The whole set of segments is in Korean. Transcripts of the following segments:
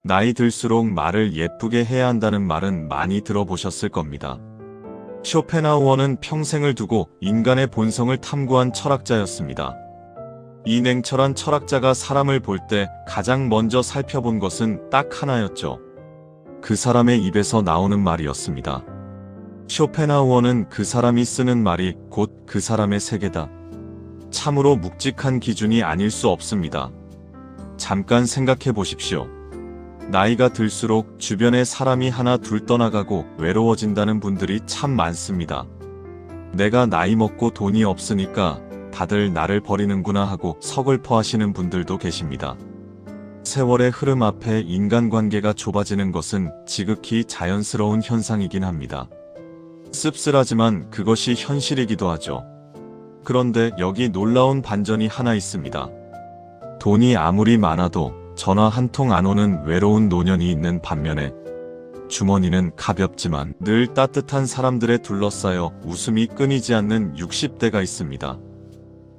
나이 들수록 말을 예쁘게 해야 한다는 말은 많이 들어보셨을 겁니다. 쇼펜하우어는 평생을 두고 인간의 본성을 탐구한 철학자였습니다. 이 냉철한 철학자가 사람을 볼 때 가장 먼저 살펴본 것은 딱 하나였죠. 그 사람의 입에서 나오는 말이었습니다. 쇼펜하우어는 그 사람이 쓰는 말이 곧 그 사람의 세계다. 참으로 묵직한 기준이 아닐 수 없습니다. 잠깐 생각해 보십시오. 나이가 들수록 주변에 사람이 하나 둘 떠나가고 외로워진다는 분들이 참 많습니다. 내가 나이 먹고 돈이 없으니까 다들 나를 버리는구나 하고 서글퍼 하시는 분들도 계십니다. 세월의 흐름 앞에 인간관계가 좁아지는 것은 지극히 자연스러운 현상이긴 합니다. 씁쓸하지만 그것이 현실이기도 하죠. 그런데 여기 놀라운 반전이 하나 있습니다. 돈이 아무리 많아도 전화 한 통 안 오는 외로운 노년이 있는 반면에 주머니는 가볍지만 늘 따뜻한 사람들에 둘러싸여 웃음이 끊이지 않는 60대가 있습니다.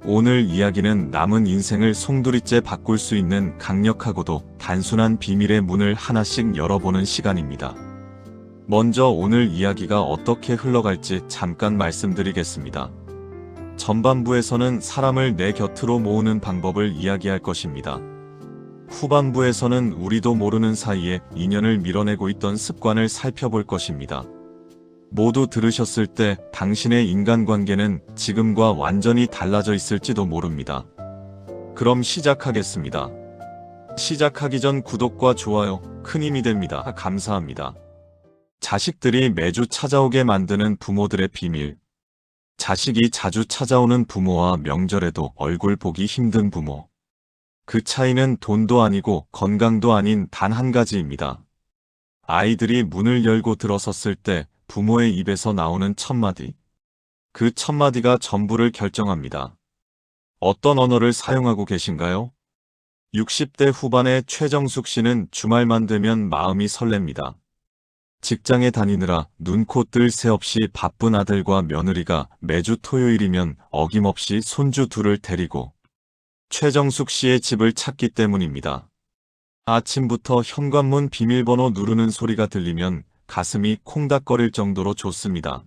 오늘 이야기는 남은 인생을 송두리째 바꿀 수 있는 강력하고도 단순한 비밀의 문을 하나씩 열어보는 시간입니다. 먼저 오늘 이야기가 어떻게 흘러갈지 잠깐 말씀드리겠습니다. 전반부에서는 사람을 내 곁으로 모으는 방법을 이야기할 것입니다. 후반부에서는 우리도 모르는 사이에 인연을 밀어내고 있던 습관을 살펴볼 것입니다. 모두 들으셨을 때 당신의 인간관계는 지금과 완전히 달라져 있을지도 모릅니다. 그럼 시작하겠습니다. 시작하기 전 구독과 좋아요 큰 힘이 됩니다. 감사합니다. 자식들이 매주 찾아오게 만드는 부모들의 비밀. 자식이 자주 찾아오는 부모와 명절에도 얼굴 보기 힘든 부모. 그 차이는 돈도 아니고 건강도 아닌 단 한 가지입니다. 아이들이 문을 열고 들어섰을 때 부모의 입에서 나오는 첫마디. 그 첫마디가 전부를 결정합니다. 어떤 언어를 사용하고 계신가요? 60대 후반의 최정숙 씨는 주말만 되면 마음이 설렙니다. 직장에 다니느라 눈코 뜰 새 없이 바쁜 아들과 며느리가 매주 토요일이면 어김없이 손주 둘을 데리고 최정숙 씨의 집을 찾기 때문입니다. 아침부터 현관문 비밀번호 누르는 소리가 들리면 가슴이 콩닥거릴 정도로 좋습니다.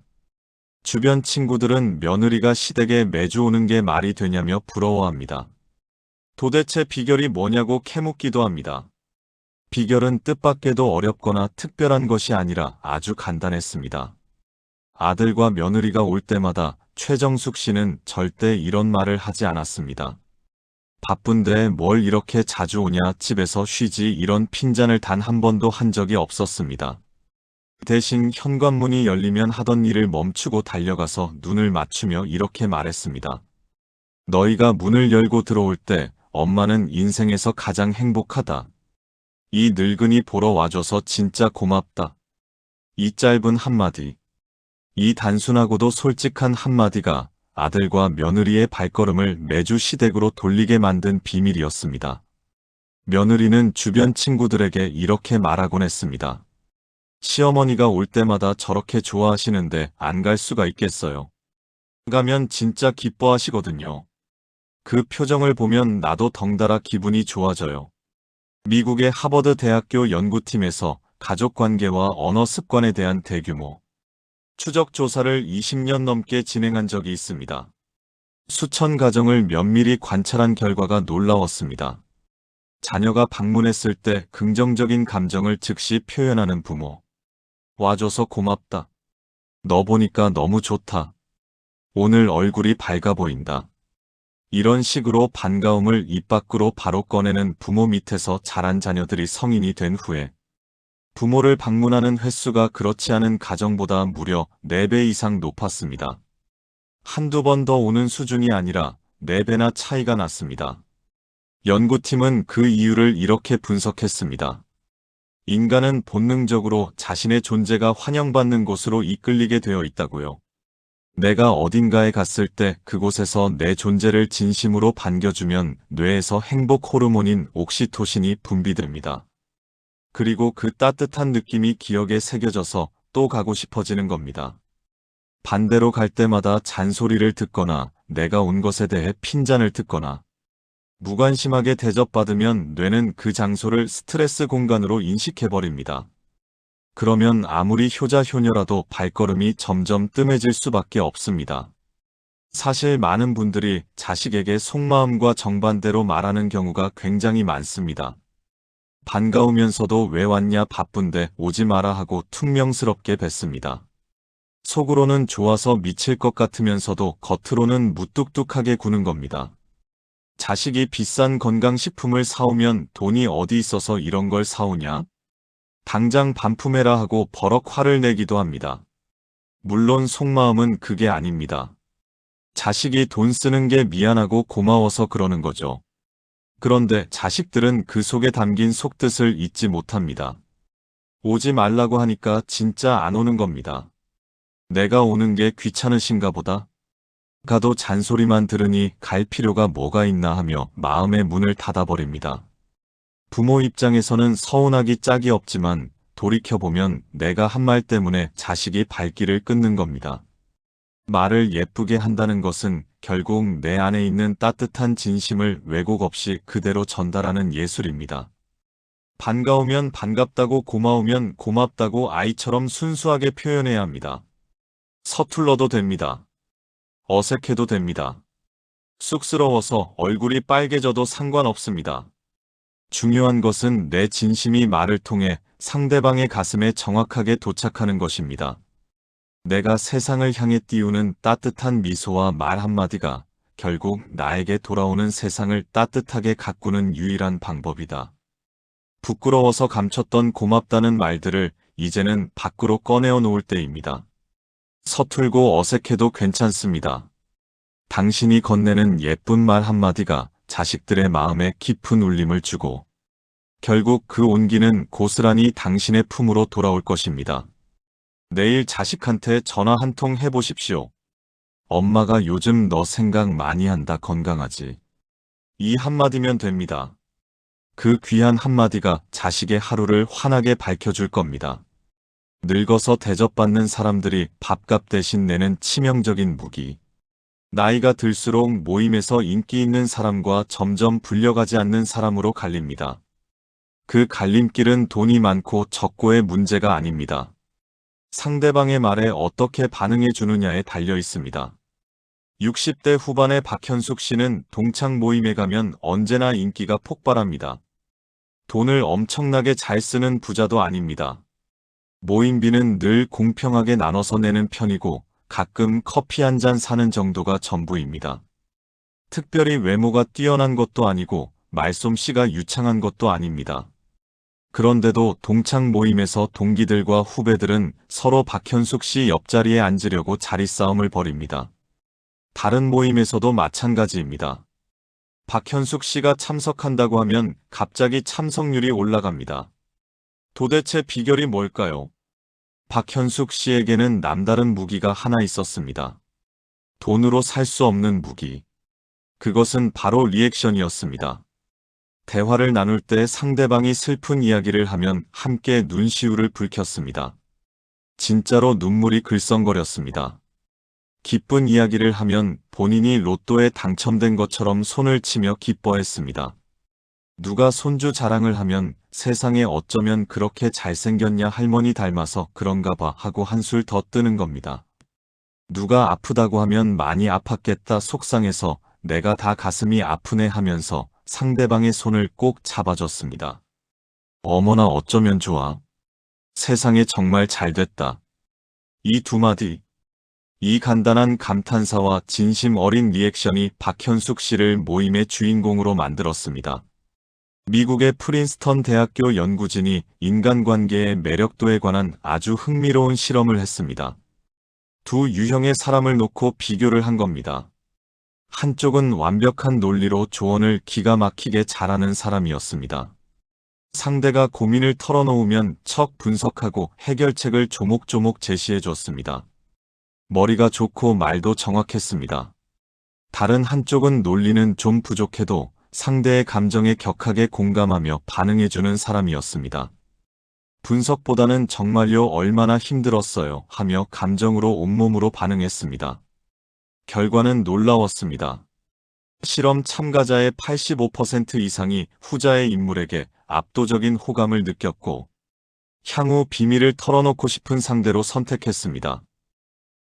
주변 친구들은 며느리가 시댁에 매주 오는 게 말이 되냐며 부러워합니다. 도대체 비결이 뭐냐고 캐묻기도 합니다. 비결은 뜻밖에도 어렵거나 특별한 것이 아니라 아주 간단했습니다. 아들과 며느리가 올 때마다 최정숙 씨는 절대 이런 말을 하지 않았습니다. 바쁜데 뭘 이렇게 자주 오냐, 집에서 쉬지, 이런 핀잔을 단 한 번도 한 적이 없었습니다. 대신 현관문이 열리면 하던 일을 멈추고 달려가서 눈을 맞추며 이렇게 말했습니다. 너희가 문을 열고 들어올 때 엄마는 인생에서 가장 행복하다. 이 늙은이 보러 와줘서 진짜 고맙다. 이 짧은 한마디, 이 단순하고도 솔직한 한마디가 아들과 며느리의 발걸음을 매주 시댁으로 돌리게 만든 비밀이었습니다. 며느리는 주변 친구들에게 이렇게 말하곤 했습니다. 시어머니가 올 때마다 저렇게 좋아하시는데 안 갈 수가 있겠어요. 가면 진짜 기뻐하시거든요. 그 표정을 보면 나도 덩달아 기분이 좋아져요. 미국의 하버드 대학교 연구팀에서 가족관계와 언어 습관에 대한 대규모 추적 조사를 20년 넘게 진행한 적이 있습니다. 수천 가정을 면밀히 관찰한 결과가 놀라웠습니다. 자녀가 방문했을 때 긍정적인 감정을 즉시 표현하는 부모. 와줘서 고맙다. 너 보니까 너무 좋다. 오늘 얼굴이 밝아 보인다. 이런 식으로 반가움을 입 밖으로 바로 꺼내는 부모 밑에서 자란 자녀들이 성인이 된 후에 부모를 방문하는 횟수가 그렇지 않은 가정보다 무려 4배 이상 높았습니다. 한두 번 더 오는 수준이 아니라 4배나 차이가 났습니다. 연구팀은 그 이유를 이렇게 분석했습니다. 인간은 본능적으로 자신의 존재가 환영받는 곳으로 이끌리게 되어 있다고요. 내가 어딘가에 갔을 때 그곳에서 내 존재를 진심으로 반겨주면 뇌에서 행복 호르몬인 옥시토신이 분비됩니다. 그리고 그 따뜻한 느낌이 기억에 새겨져서 또 가고 싶어지는 겁니다. 반대로 갈 때마다 잔소리를 듣거나 내가 온 것에 대해 핀잔을 듣거나 무관심하게 대접받으면 뇌는 그 장소를 스트레스 공간으로 인식해버립니다. 그러면 아무리 효자효녀라도 발걸음이 점점 뜸해질 수밖에 없습니다. 사실 많은 분들이 자식에게 속마음과 정반대로 말하는 경우가 굉장히 많습니다. 반가우면서도 왜 왔냐 바쁜데 오지 마라 하고 퉁명스럽게 뱉습니다. 속으로는 좋아서 미칠 것 같으면서도 겉으로는 무뚝뚝하게 구는 겁니다. 자식이 비싼 건강식품을 사오면 돈이 어디 있어서 이런 걸 사오냐? 당장 반품해라 하고 버럭 화를 내기도 합니다. 물론 속마음은 그게 아닙니다. 자식이 돈 쓰는 게 미안하고 고마워서 그러는 거죠. 그런데 자식들은 그 속에 담긴 속뜻을 잊지 못합니다. 오지 말라고 하니까 진짜 안 오는 겁니다. 내가 오는 게 귀찮으신가 보다. 가도 잔소리만 들으니 갈 필요가 뭐가 있나 하며 마음의 문을 닫아버립니다. 부모 입장에서는 서운하기 짝이 없지만 돌이켜보면 내가 한 말 때문에 자식이 발길을 끊는 겁니다. 말을 예쁘게 한다는 것은 결국 내 안에 있는 따뜻한 진심을 왜곡 없이 그대로 전달하는 예술입니다. 반가우면 반갑다고 고마우면 고맙다고 아이처럼 순수하게 표현해야 합니다. 서툴러도 됩니다. 어색해도 됩니다. 쑥스러워서 얼굴이 빨개져도 상관없습니다. 중요한 것은 내 진심이 말을 통해 상대방의 가슴에 정확하게 도착하는 것입니다. 내가 세상을 향해 띄우는 따뜻한 미소와 말 한마디가 결국 나에게 돌아오는 세상을 따뜻하게 가꾸는 유일한 방법이다. 부끄러워서 감췄던 고맙다는 말들을 이제는 밖으로 꺼내어 놓을 때입니다. 서툴고 어색해도 괜찮습니다. 당신이 건네는 예쁜 말 한마디가 자식들의 마음에 깊은 울림을 주고 결국 그 온기는 고스란히 당신의 품으로 돌아올 것입니다. 내일 자식한테 전화 한 통 해보십시오. 엄마가 요즘 너 생각 많이 한다 건강하지. 이 한마디면 됩니다. 그 귀한 한마디가 자식의 하루를 환하게 밝혀줄 겁니다. 늙어서 대접받는 사람들이 밥값 대신 내는 치명적인 무기. 나이가 들수록 모임에서 인기 있는 사람과 점점 불려가지 않는 사람으로 갈립니다. 그 갈림길은 돈이 많고 적고의 문제가 아닙니다. 상대방의 말에 어떻게 반응해 주느냐에 달려 있습니다. 60대 후반의 박현숙 씨는 동창 모임에 가면 언제나 인기가 폭발합니다. 돈을 엄청나게 잘 쓰는 부자도 아닙니다. 모임비는 늘 공평하게 나눠서 내는 편이고 가끔 커피 한 잔 사는 정도가 전부입니다. 특별히 외모가 뛰어난 것도 아니고 말솜씨가 유창한 것도 아닙니다. 그런데도 동창 모임에서 동기들과 후배들은 서로 박현숙 씨 옆자리에 앉으려고 자리 싸움을 벌입니다. 다른 모임에서도 마찬가지입니다. 박현숙 씨가 참석한다고 하면 갑자기 참석률이 올라갑니다. 도대체 비결이 뭘까요? 박현숙 씨에게는 남다른 무기가 하나 있었습니다. 돈으로 살 수 없는 무기. 그것은 바로 리액션이었습니다. 대화를 나눌 때 상대방이 슬픈 이야기를 하면 함께 눈시울을 붉혔습니다. 진짜로 눈물이 글썽거렸습니다. 기쁜 이야기를 하면 본인이 로또에 당첨된 것처럼 손을 치며 기뻐했습니다. 누가 손주 자랑을 하면 세상에 어쩌면 그렇게 잘생겼냐 할머니 닮아서 그런가 봐 하고 한술 더 뜨는 겁니다. 누가 아프다고 하면 많이 아팠겠다 속상해서 내가 다 가슴이 아프네 하면서 상대방의 손을 꼭 잡아줬습니다. 어머나 어쩌면 좋아. 세상에 정말 잘됐다. 이 두 마디. 이 간단한 감탄사와 진심 어린 리액션이 박현숙 씨를 모임의 주인공으로 만들었습니다. 미국의 프린스턴 대학교 연구진이 인간관계의 매력도에 관한 아주 흥미로운 실험을 했습니다. 두 유형의 사람을 놓고 비교를 한 겁니다. 한쪽은 완벽한 논리로 조언을 기가 막히게 잘하는 사람이었습니다. 상대가 고민을 털어놓으면 척 분석하고 해결책을 조목조목 제시해 줬습니다. 머리가 좋고 말도 정확했습니다. 다른 한쪽은 논리는 좀 부족해도 상대의 감정에 격하게 공감하며 반응해주는 사람이었습니다. 분석보다는 정말요 얼마나 힘들었어요 하며 감정으로 온몸으로 반응했습니다. 결과는 놀라웠습니다. 실험 참가자의 85% 이상이 후자의 인물에게 압도적인 호감을 느꼈고, 향후 비밀을 털어놓고 싶은 상대로 선택했습니다.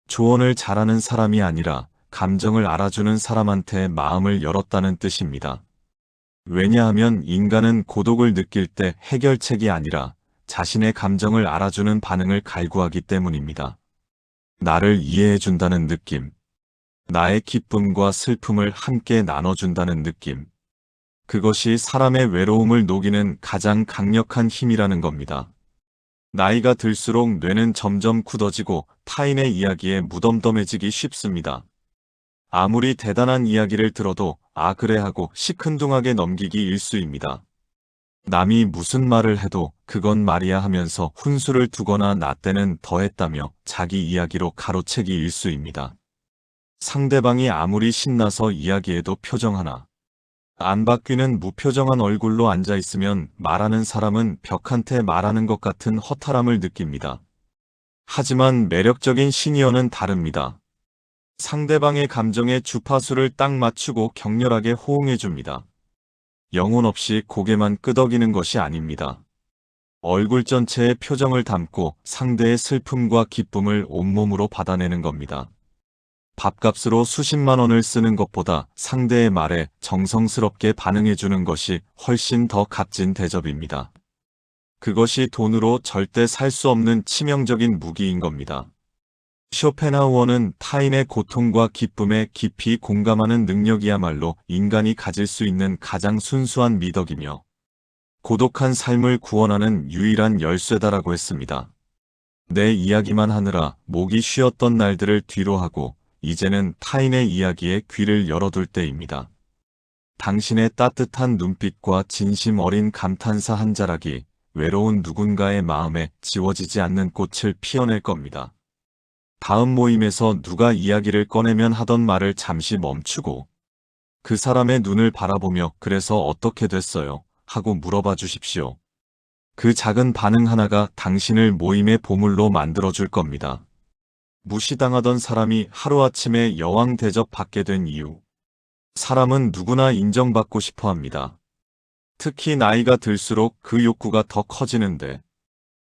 조언을 잘하는 사람이 아니라 감정을 알아주는 사람한테 마음을 열었다는 뜻입니다. 왜냐하면 인간은 고독을 느낄 때 해결책이 아니라 자신의 감정을 알아주는 반응을 갈구하기 때문입니다. 나를 이해해준다는 느낌, 나의 기쁨과 슬픔을 함께 나눠준다는 느낌. 그것이 사람의 외로움을 녹이는 가장 강력한 힘이라는 겁니다. 나이가 들수록 뇌는 점점 굳어지고 타인의 이야기에 무덤덤해지기 쉽습니다. 아무리 대단한 이야기를 들어도 아 그래 하고 시큰둥하게 넘기기 일쑤입니다. 남이 무슨 말을 해도 그건 말이야 하면서 훈수를 두거나 나 때는 더했다며 자기 이야기로 가로채기 일쑤입니다. 상대방이 아무리 신나서 이야기해도 표정 하나 안 바뀌는 무표정한 얼굴로 앉아있으면 말하는 사람은 벽한테 말하는 것 같은 허탈함을 느낍니다. 하지만 매력적인 시니어는 다릅니다. 상대방의 감정에 주파수를 딱 맞추고 격렬하게 호응해줍니다. 영혼 없이 고개만 끄덕이는 것이 아닙니다. 얼굴 전체에 표정을 담고 상대의 슬픔과 기쁨을 온몸으로 받아내는 겁니다. 밥값으로 수십만 원을 쓰는 것보다 상대의 말에 정성스럽게 반응해주는 것이 훨씬 더 값진 대접입니다. 그것이 돈으로 절대 살 수 없는 치명적인 무기인 겁니다. 쇼펜하우어는 타인의 고통과 기쁨에 깊이 공감하는 능력이야말로 인간이 가질 수 있는 가장 순수한 미덕이며 고독한 삶을 구원하는 유일한 열쇠다라고 했습니다. 내 이야기만 하느라 목이 쉬었던 날들을 뒤로 하고 이제는 타인의 이야기에 귀를 열어둘 때입니다. 당신의 따뜻한 눈빛과 진심 어린 감탄사 한 자락이 외로운 누군가의 마음에 지워지지 않는 꽃을 피워낼 겁니다. 다음 모임에서 누가 이야기를 꺼내면 하던 말을 잠시 멈추고 그 사람의 눈을 바라보며 그래서 어떻게 됐어요? 하고 물어봐 주십시오. 그 작은 반응 하나가 당신을 모임의 보물로 만들어줄 겁니다. 무시당하던 사람이 하루아침에 여왕 대접 받게 된 이유. 사람은 누구나 인정받고 싶어 합니다. 특히 나이가 들수록 그 욕구가 더 커지는데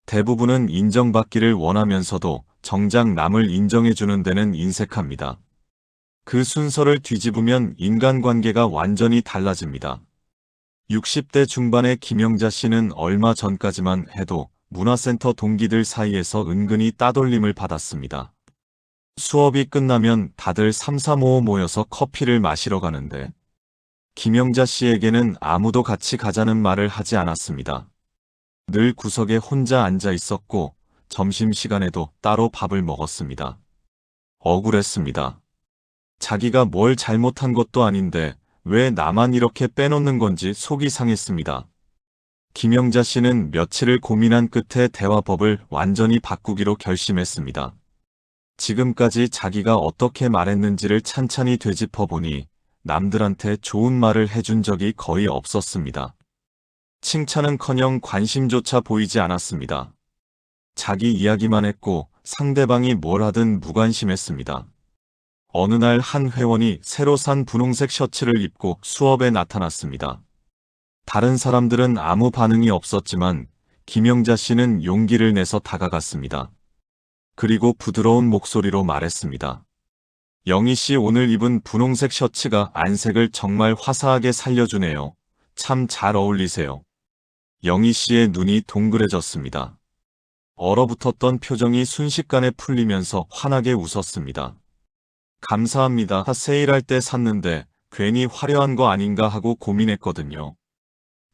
대부분은 인정받기를 원하면서도 정작 남을 인정해주는 데는 인색합니다. 그 순서를 뒤집으면 인간관계가 완전히 달라집니다. 60대 중반의 김영자 씨는 얼마 전까지만 해도 문화센터 동기들 사이에서 은근히 따돌림을 받았습니다. 수업이 끝나면 다들 삼삼오오 모여서 커피를 마시러 가는데 김영자 씨에게는 아무도 같이 가자는 말을 하지 않았습니다. 늘 구석에 혼자 앉아 있었고 점심시간에도 따로 밥을 먹었습니다. 억울했습니다. 자기가 뭘 잘못한 것도 아닌데 왜 나만 이렇게 빼놓는 건지 속이 상했습니다. 김영자 씨는 며칠을 고민한 끝에 대화법을 완전히 바꾸기로 결심했습니다. 지금까지 자기가 어떻게 말했는지를 찬찬히 되짚어보니 남들한테 좋은 말을 해준 적이 거의 없었습니다. 칭찬은커녕 관심조차 보이지 않았습니다. 자기 이야기만 했고 상대방이 뭘 하든 무관심했습니다. 어느 날 한 회원이 새로 산 분홍색 셔츠를 입고 수업에 나타났습니다. 다른 사람들은 아무 반응이 없었지만 김영자 씨는 용기를 내서 다가갔습니다. 그리고 부드러운 목소리로 말했습니다. 영희 씨 오늘 입은 분홍색 셔츠가 안색을 정말 화사하게 살려주네요. 참 잘 어울리세요. 영희 씨의 눈이 동그래졌습니다. 얼어붙었던 표정이 순식간에 풀리면서 환하게 웃었습니다. 감사합니다. 세일할 때 샀는데 괜히 화려한 거 아닌가 하고 고민했거든요.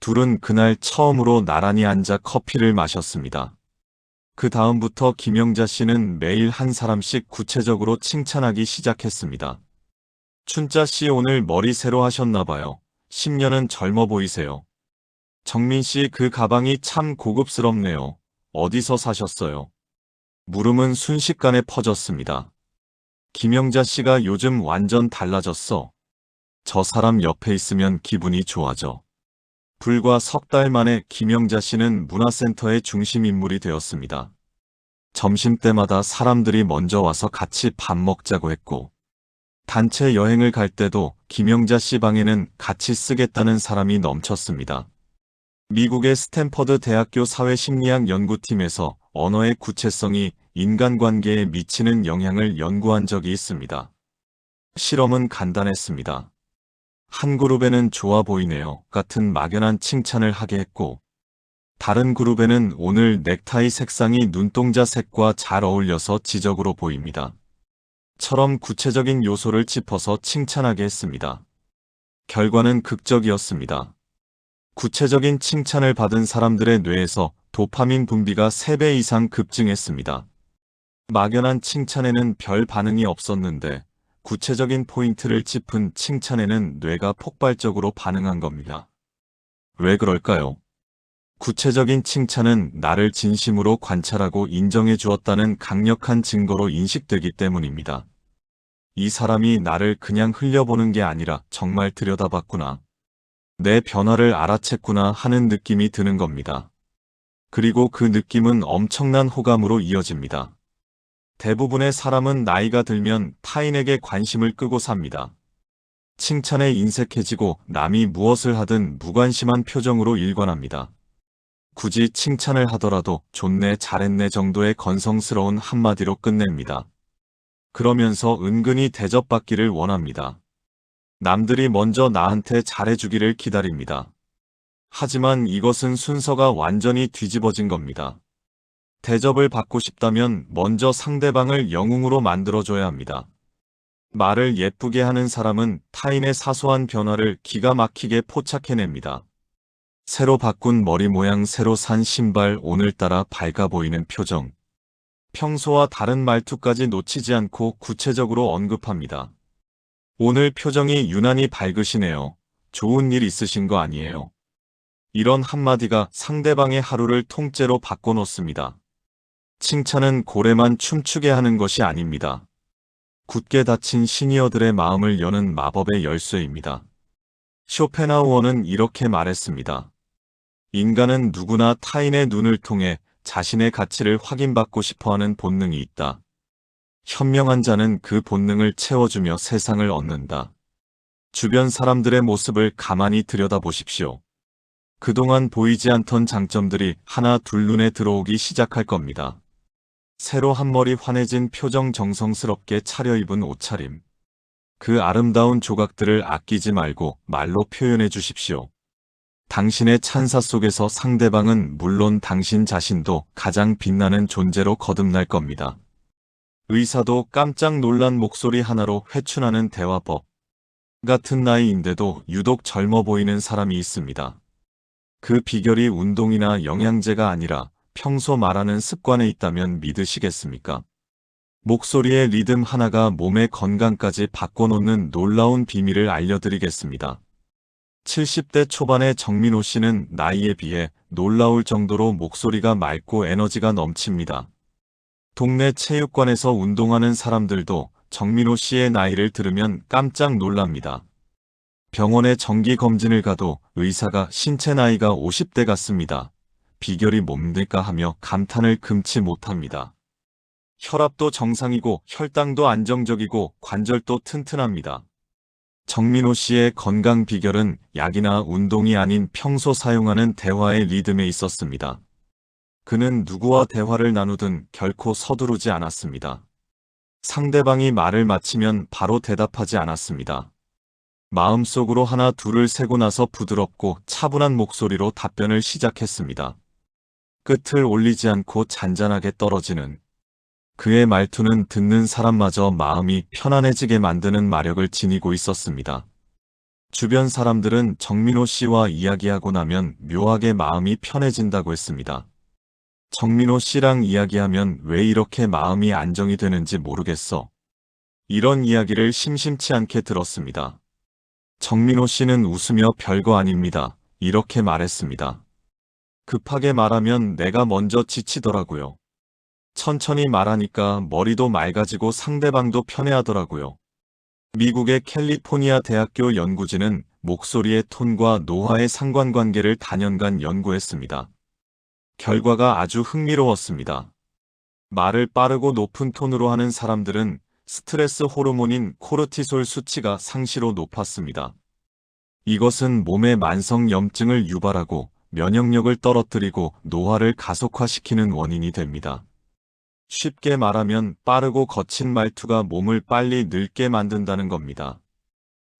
둘은 그날 처음으로 나란히 앉아 커피를 마셨습니다. 그 다음부터 김영자 씨는 매일 한 사람씩 구체적으로 칭찬하기 시작했습니다. 춘자 씨 오늘 머리 새로 하셨나 봐요. 10년은 젊어 보이세요. 정민 씨 그 가방이 참 고급스럽네요. 어디서 사셨어요? 물음은 순식간에 퍼졌습니다. 김영자 씨가 요즘 완전 달라졌어. 저 사람 옆에 있으면 기분이 좋아져. 불과 석 달 만에 김영자 씨는 문화센터의 중심 인물이 되었습니다. 점심때마다 사람들이 먼저 와서 같이 밥 먹자고 했고 단체 여행을 갈 때도 김영자 씨 방에는 같이 쓰겠다는 사람이 넘쳤습니다. 미국의 스탠퍼드 대학교 사회심리학 연구팀에서 언어의 구체성이 인간관계에 미치는 영향을 연구한 적이 있습니다. 실험은 간단했습니다. 한 그룹에는 좋아 보이네요 같은 막연한 칭찬을 하게 했고, 다른 그룹에는 오늘 넥타이 색상이 눈동자 색과 잘 어울려서 지적으로 보입니다. 처럼 구체적인 요소를 짚어서 칭찬하게 했습니다. 결과는 극적이었습니다. 구체적인 칭찬을 받은 사람들의 뇌에서 도파민 분비가 3배 이상 급증했습니다. 막연한 칭찬에는 별 반응이 없었는데 구체적인 포인트를 짚은 칭찬에는 뇌가 폭발적으로 반응한 겁니다. 왜 그럴까요? 구체적인 칭찬은 나를 진심으로 관찰하고 인정해 주었다는 강력한 증거로 인식되기 때문입니다. 이 사람이 나를 그냥 흘려보는 게 아니라 정말 들여다봤구나. 내 변화를 알아챘구나 하는 느낌이 드는 겁니다. 그리고 그 느낌은 엄청난 호감으로 이어집니다. 대부분의 사람은 나이가 들면 타인에게 관심을 끄고 삽니다. 칭찬에 인색해지고 남이 무엇을 하든 무관심한 표정으로 일관합니다. 굳이 칭찬을 하더라도 좋네 잘했네 정도의 건성스러운 한마디로 끝냅니다. 그러면서 은근히 대접받기를 원합니다. 남들이 먼저 나한테 잘해주기를 기다립니다. 하지만 이것은 순서가 완전히 뒤집어진 겁니다. 대접을 받고 싶다면 먼저 상대방을 영웅으로 만들어줘야 합니다. 말을 예쁘게 하는 사람은 타인의 사소한 변화를 기가 막히게 포착해냅니다. 새로 바꾼 머리 모양, 새로 산 신발, 오늘따라 밝아 보이는 표정. 평소와 다른 말투까지 놓치지 않고 구체적으로 언급합니다. 오늘 표정이 유난히 밝으시네요. 좋은 일 있으신 거 아니에요? 이런 한마디가 상대방의 하루를 통째로 바꿔놓습니다. 칭찬은 고래만 춤추게 하는 것이 아닙니다. 굳게 닫힌 시니어들의 마음을 여는 마법의 열쇠입니다. 쇼펜하우어는 이렇게 말했습니다. 인간은 누구나 타인의 눈을 통해 자신의 가치를 확인받고 싶어하는 본능이 있다. 현명한 자는 그 본능을 채워주며 세상을 얻는다. 주변 사람들의 모습을 가만히 들여다보십시오. 그동안 보이지 않던 장점들이 하나 둘 눈에 들어오기 시작할 겁니다. 새로 한 머리 환해진 표정, 정성스럽게 차려입은 옷차림. 그 아름다운 조각들을 아끼지 말고 말로 표현해 주십시오. 당신의 찬사 속에서 상대방은 물론 당신 자신도 가장 빛나는 존재로 거듭날 겁니다. 의사도 깜짝 놀란 목소리 하나로 회춘하는 대화법. 같은 나이인데도 유독 젊어 보이는 사람이 있습니다. 그 비결이 운동이나 영양제가 아니라 평소 말하는 습관에 있다면 믿으시겠습니까? 목소리의 리듬 하나가 몸의 건강까지 바꿔놓는 놀라운 비밀을 알려드리겠습니다. 70대 초반의 정민호 씨는 나이에 비해 놀라울 정도로 목소리가 맑고 에너지가 넘칩니다. 동네 체육관에서 운동하는 사람들도 정민호 씨의 나이를 들으면 깜짝 놀랍니다. 병원에 정기검진을 가도 의사가 신체 나이가 50대 같습니다. 비결이 뭡니까 하며 감탄을 금치 못합니다. 혈압도 정상이고 혈당도 안정적이고 관절도 튼튼합니다. 정민호 씨의 건강 비결은 약이나 운동이 아닌 평소 사용하는 대화의 리듬에 있었습니다. 그는 누구와 대화를 나누든 결코 서두르지 않았습니다. 상대방이 말을 마치면 바로 대답하지 않았습니다. 마음속으로 하나 둘을 세고 나서 부드럽고 차분한 목소리로 답변을 시작했습니다. 끝을 올리지 않고 잔잔하게 떨어지는 그의 말투는 듣는 사람마저 마음이 편안해지게 만드는 마력을 지니고 있었습니다. 주변 사람들은 정민호 씨와 이야기하고 나면 묘하게 마음이 편해진다고 했습니다. 정민호 씨랑 이야기하면 왜 이렇게 마음이 안정이 되는지 모르겠어. 이런 이야기를 심심치 않게 들었습니다. 정민호 씨는 웃으며 별거 아닙니다. 이렇게 말했습니다. 급하게 말하면 내가 먼저 지치더라고요. 천천히 말하니까 머리도 맑아지고 상대방도 편해하더라고요. 미국의 캘리포니아 대학교 연구진은 목소리의 톤과 노화의 상관관계를 다년간 연구했습니다. 결과가 아주 흥미로웠습니다. 말을 빠르고 높은 톤으로 하는 사람들은 스트레스 호르몬인 코르티솔 수치가 상시로 높았습니다. 이것은 몸의 만성 염증을 유발하고 면역력을 떨어뜨리고 노화를 가속화시키는 원인이 됩니다. 쉽게 말하면 빠르고 거친 말투가 몸을 빨리 늙게 만든다는 겁니다.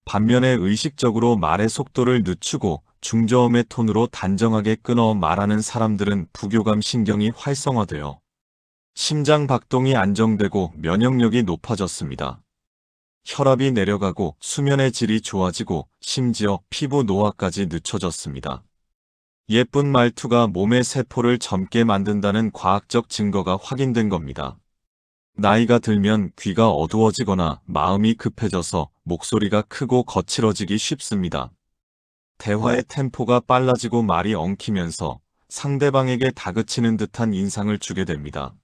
반면에 의식적으로 말의 속도를 늦추고 중저음의 톤으로 단정하게 끊어 말하는 사람들은 부교감 신경이 활성화되어 심장 박동이 안정되고 면역력이 높아졌습니다. 혈압이 내려가고 수면의 질이 좋아지고 심지어 피부 노화까지 늦춰졌습니다. 예쁜 말투가 몸의 세포를 젊게 만든다는 과학적 증거가 확인된 겁니다. 나이가 들면 귀가 어두워지거나 마음이 급해져서 목소리가 크고 거칠어지기 쉽습니다. 대화의 템포가 빨라지고 말이 엉키면서 상대방에게 다그치는 듯한 인상을 주게 됩니다.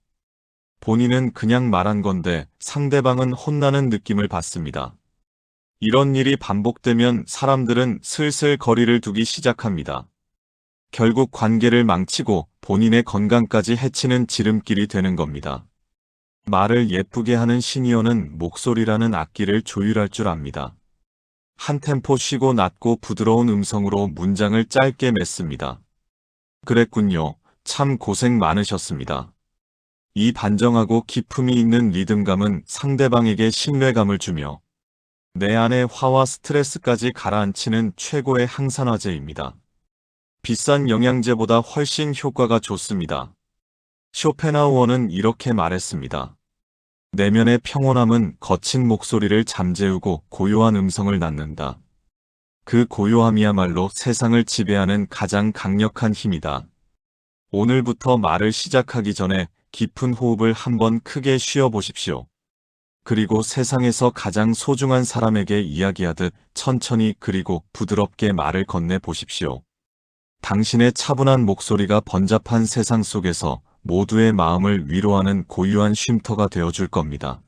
본인은 그냥 말한 건데 상대방은 혼나는 느낌을 받습니다. 이런 일이 반복되면 사람들은 슬슬 거리를 두기 시작합니다. 결국 관계를 망치고 본인의 건강까지 해치는 지름길이 되는 겁니다. 말을 예쁘게 하는 시니어는 목소리라는 악기를 조율할 줄 압니다. 한 템포 쉬고 낮고 부드러운 음성으로 문장을 짧게 맺습니다. 그랬군요. 참 고생 많으셨습니다. 이 반정하고 기품이 있는 리듬감은 상대방에게 신뢰감을 주며 내 안의 화와 스트레스까지 가라앉히는 최고의 항산화제입니다. 비싼 영양제보다 훨씬 효과가 좋습니다. 쇼펜하우어는 이렇게 말했습니다. 내면의 평온함은 거친 목소리를 잠재우고 고요한 음성을 낳는다. 그 고요함이야말로 세상을 지배하는 가장 강력한 힘이다. 오늘부터 말을 시작하기 전에 깊은 호흡을 한번 크게 쉬어보십시오. 그리고 세상에서 가장 소중한 사람에게 이야기하듯 천천히 그리고 부드럽게 말을 건네보십시오. 당신의 차분한 목소리가 번잡한 세상 속에서 모두의 마음을 위로하는 고유한 쉼터가 되어줄 겁니다.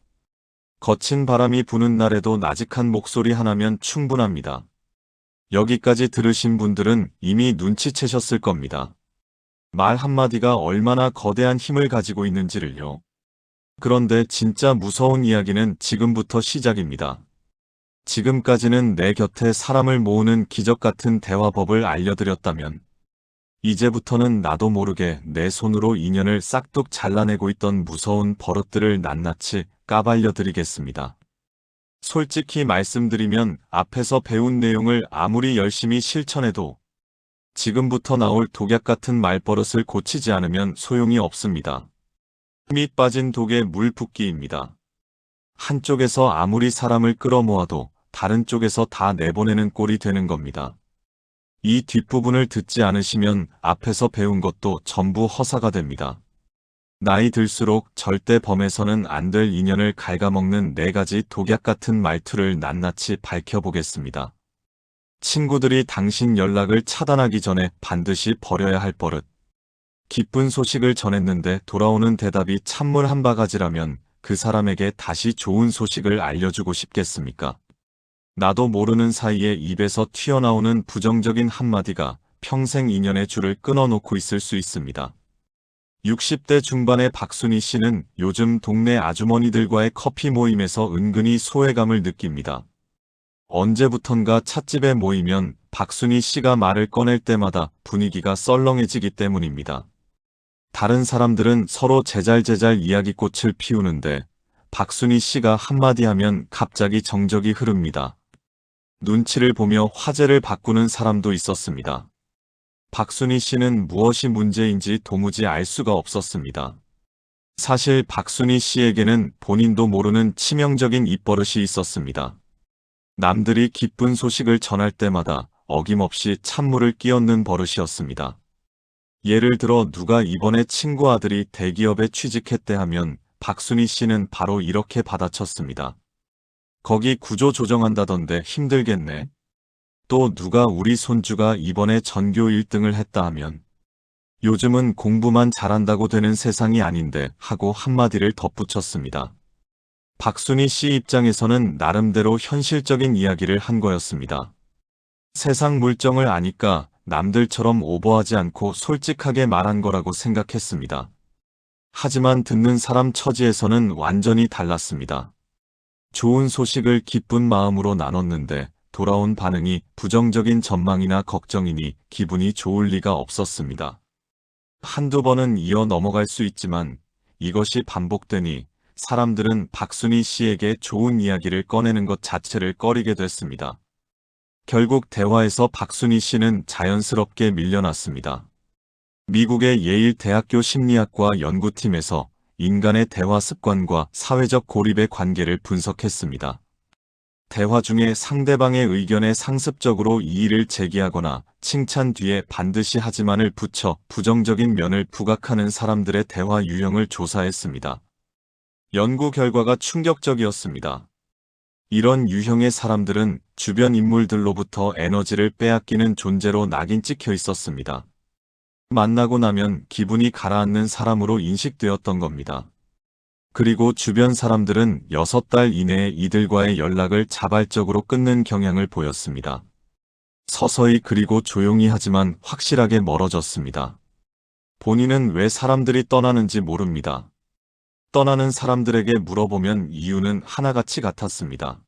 거친 바람이 부는 날에도 나직한 목소리 하나면 충분합니다. 여기까지 들으신 분들은 이미 눈치채셨을 겁니다. 말 한마디가 얼마나 거대한 힘을 가지고 있는지를요. 그런데 진짜 무서운 이야기는 지금부터 시작입니다. 지금까지는 내 곁에 사람을 모으는 기적 같은 대화법을 알려드렸다면 이제부터는 나도 모르게 내 손으로 인연을 싹둑 잘라내고 있던 무서운 버릇들을 낱낱이 까발려드리겠습니다. 솔직히 말씀드리면 앞에서 배운 내용을 아무리 열심히 실천해도 지금부터 나올 독약 같은 말버릇을 고치지 않으면 소용이 없습니다. 힘이 빠진 독에 물 붓기입니다. 한쪽에서 아무리 사람을 끌어모아도 다른 쪽에서 다 내보내는 꼴이 되는 겁니다. 이 뒷부분을 듣지 않으시면 앞에서 배운 것도 전부 허사가 됩니다. 나이 들수록 절대 범해서는 안 될 인연을 갉아먹는 4가지 독약 같은 말투를 낱낱이 밝혀보겠습니다. 친구들이 당신 연락을 차단하기 전에 반드시 버려야 할 버릇. 기쁜 소식을 전했는데 돌아오는 대답이 찬물 한 바가지라면 그 사람에게 다시 좋은 소식을 알려주고 싶겠습니까? 나도 모르는 사이에 입에서 튀어나오는 부정적인 한마디가 평생 인연의 줄을 끊어놓고 있을 수 있습니다. 60대 중반의 박순희 씨는 요즘 동네 아주머니들과의 커피 모임에서 은근히 소외감을 느낍니다. 언제부턴가 찻집에 모이면 박순희 씨가 말을 꺼낼 때마다 분위기가 썰렁해지기 때문입니다. 다른 사람들은 서로 제잘제잘 이야기꽃을 피우는데 박순희 씨가 한마디 하면 갑자기 정적이 흐릅니다. 눈치를 보며 화제를 바꾸는 사람도 있었습니다. 박순희 씨는 무엇이 문제인지 도무지 알 수가 없었습니다. 사실 박순희 씨에게는 본인도 모르는 치명적인 입버릇이 있었습니다. 남들이 기쁜 소식을 전할 때마다 어김없이 찬물을 끼얹는 버릇이었습니다. 예를 들어 누가 이번에 친구 아들이 대기업에 취직했대 하면 박순희 씨는 바로 이렇게 받아쳤습니다. 거기 구조 조정한다던데 힘들겠네. 또 누가 우리 손주가 이번에 전교 1등을 했다 하면 요즘은 공부만 잘한다고 되는 세상이 아닌데 하고 한마디를 덧붙였습니다. 박순희 씨 입장에서는 나름대로 현실적인 이야기를 한 거였습니다. 세상 물정을 아니까 남들처럼 오버하지 않고 솔직하게 말한 거라고 생각했습니다. 하지만 듣는 사람 처지에서는 완전히 달랐습니다. 좋은 소식을 기쁜 마음으로 나눴는데 돌아온 반응이 부정적인 전망이나 걱정이니 기분이 좋을 리가 없었습니다. 한두 번은 이어 넘어갈 수 있지만 이것이 반복되니 사람들은 박순희 씨에게 좋은 이야기를 꺼내는 것 자체를 꺼리게 됐습니다. 결국 대화에서 박순희 씨는 자연스럽게 밀려났습니다. 미국의 예일 대학교 심리학과 연구팀에서 인간의 대화 습관과 사회적 고립의 관계를 분석했습니다. 대화 중에 상대방의 의견에 상습적으로 이의를 제기하거나 칭찬 뒤에 반드시 하지만을 붙여 부정적인 면을 부각하는 사람들의 대화 유형을 조사했습니다. 연구 결과가 충격적이었습니다. 이런 유형의 사람들은 주변 인물들로부터 에너지를 빼앗기는 존재로 낙인 찍혀 있었습니다. 만나고 나면 기분이 가라앉는 사람으로 인식되었던 겁니다. 그리고 주변 사람들은 6달 이내에 이들과의 연락을 자발적으로 끊는 경향을 보였습니다. 서서히 그리고 조용히 하지만 확실하게 멀어졌습니다. 본인은 왜 사람들이 떠나는지 모릅니다. 떠나는 사람들에게 물어보면 이유는 하나같이 같았습니다.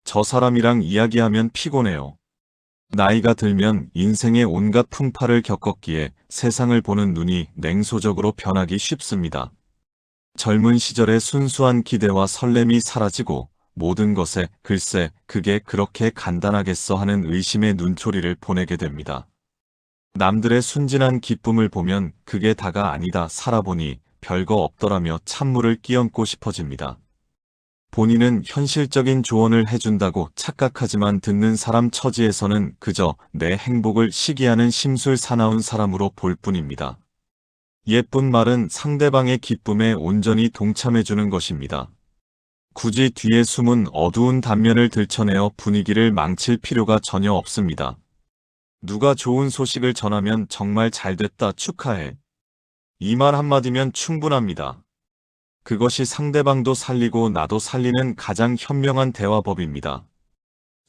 저 사람이랑 이야기하면 피곤해요. 나이가 들면 인생의 온갖 풍파를 겪었기에 세상을 보는 눈이 냉소적으로 변하기 쉽습니다. 젊은 시절의 순수한 기대와 설렘이 사라지고 모든 것에 글쎄 그게 그렇게 간단하겠어 하는 의심의 눈초리를 보내게 됩니다. 남들의 순진한 기쁨을 보면 그게 다가 아니다 살아보니 별거 없더라며 찬물을 끼얹고 싶어집니다. 본인은 현실적인 조언을 해준다고 착각하지만 듣는 사람 처지에서는 그저 내 행복을 시기하는 심술 사나운 사람으로 볼 뿐입니다. 예쁜 말은 상대방의 기쁨에 온전히 동참해주는 것입니다. 굳이 뒤에 숨은 어두운 단면을 들춰내어 분위기를 망칠 필요가 전혀 없습니다. 누가 좋은 소식을 전하면 정말 잘됐다 축하해. 이 말 한마디면 충분합니다. 그것이 상대방도 살리고 나도 살리는 가장 현명한 대화법입니다.